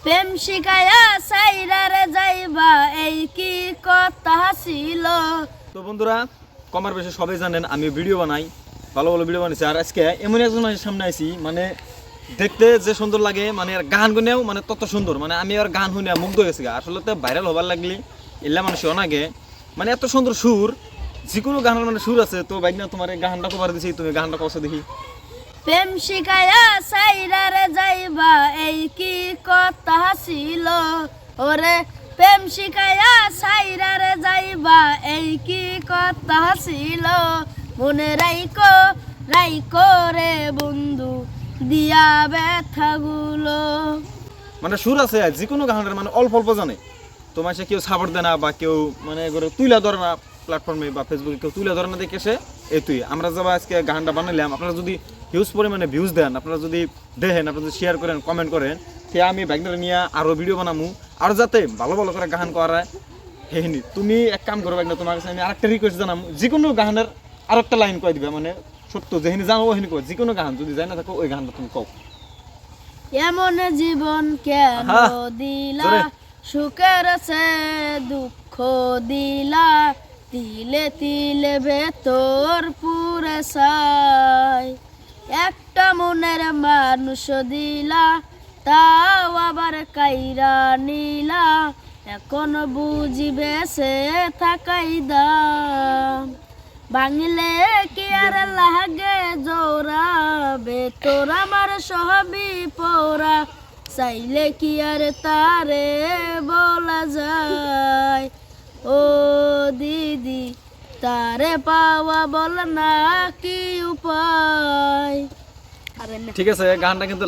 প্রেম শিখায়া সাইরারে যাইবা এই কি কথা ছিল। তো বন্ধুরা, কমার বেশি সবাই জানেন আমি ভিডিও বানাই, ভালো ভালো ভিডিও বানাইছি। আর আজকে এমন একজন মানুষের সামনে আইছি, মানে দেখতে যে সুন্দর লাগে, মানে আর গান গুনেও মানে তত সুন্দর, মানে আমি আর গান শুনে মুগ্ধ হয়ে গেছি। আসলে তো ভাইরাল হবার লাগলি এলা মানুষ অনাগে, মানে এত সুন্দর সুর, যে কোনো গানের মানে সুর আছে। তো বাইক না তোমার এই গানটা কবার দিছি, তুমি গানটা কষে দেখি। প্রেম শিখায়া সাইরারে যাইবা এই কি কথা ছিল। ওরে প্রেম শিখায়া সাইরারে যাইবা এই কি কথা ছিল। মনে রাইকো রাইকো রে বন্ধু দিয়া ব্যথাগুলো। মানে সুর আছে যে কোনো গানের, মানে অল্প অল্প জানে। তোমার সে কেউ সাপোর্ট দেয় না, বা কেউ মানে করে তুলে ধরে না প্ল্যাটফর্মে বা ফেসবুকে, কেউ তুলে ধরে না দেখে সে এই তুই আমরা যাবা আজকে গানটা বানাইলাম। আপনারা যদি হিউজ পরিমাণে ভিউজ দেন, আপনারা যদি দেখেন, আপনারা যদি শেয়ার করেন, কমেন্ট করেন, সে আমি ব্যাগটা নিয়ে আরও ভিডিও বানামু, আর যাতে ভালো ভালো করে গান করায় হেহিনি। তুমি এক কাম করো ব্যাগটা, তোমার কাছে আমি আরেকটা রিকোয়েস্ট জানাম, যে কোনো গানের আরেকটা লাইন কয়ে দিবে, মানে সত্য যেহিনি জানো ওহিনি কো, যে কোনো গান যদি জানি না থাকো ওই গানটা তুমি কও। এমন জীবন কেন দিলা, সুখের সে দুঃখ দিলা, তিলে তিলে ভেতর পুরে সাই। একটা মনের মানুষ দিলা, তাও আবার কাইরা নিলা, এখন বুঝিবে সে থাকাই দাম। বাংলে কি আর লাগে জোরা, বেতর আমার সহবি পোরা, চাইলে কি আর তারে বলা যায়। ও দিদি তারে পাওয়া বল না কি উপায়। ঠিক আছে, গানটা কিন্তু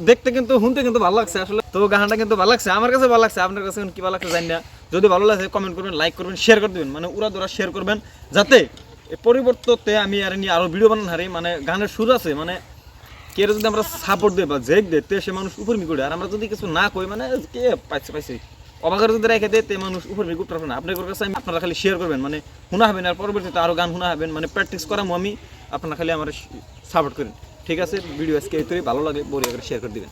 দেখতে কিন্তু শুনতে কিন্তু ভালো লাগছে আসলে। তো গানটা কিন্তু ভালো লাগছে, আমার কাছে ভালো লাগছে, আপনার কাছে কি ভালো লাগছে জানি না। যদি ভালো লাগে কমেন্ট করবেন, লাইক করবেন, শেয়ার করে দেবেন, মানে উড়া দুরা শেয়ার করবেন, যাতে পরিবর্ততে আমি আর নিয়ে আরও ভিডিও বানান হারি। মানে গানের সুর আছে, মানে কে যদি আমরা সাপোর্ট দেয় বা জেক দেয়, তে সে মানুষ উপর মিকুড়ে। আর আমরা যদি কিছু না কই, মানে কে পাইছে অবাকের যদি রেখে দেয়, তে মানুষ উপর মিকুট রাখবে না। আপনার কাছে আমি আপনারা খালি শেয়ার করবেন, মানে শোনা হবেন, আর পরবর্তীতে আরও গান শোনা হবেন, মানে প্র্যাকটিস করামো আমি। আপনারা খালি আমার সাপোর্ট করেন, ঠিক আছে? ভিডিও আজকে এই ভালো লাগে বড় করে শেয়ার করে দিবেন।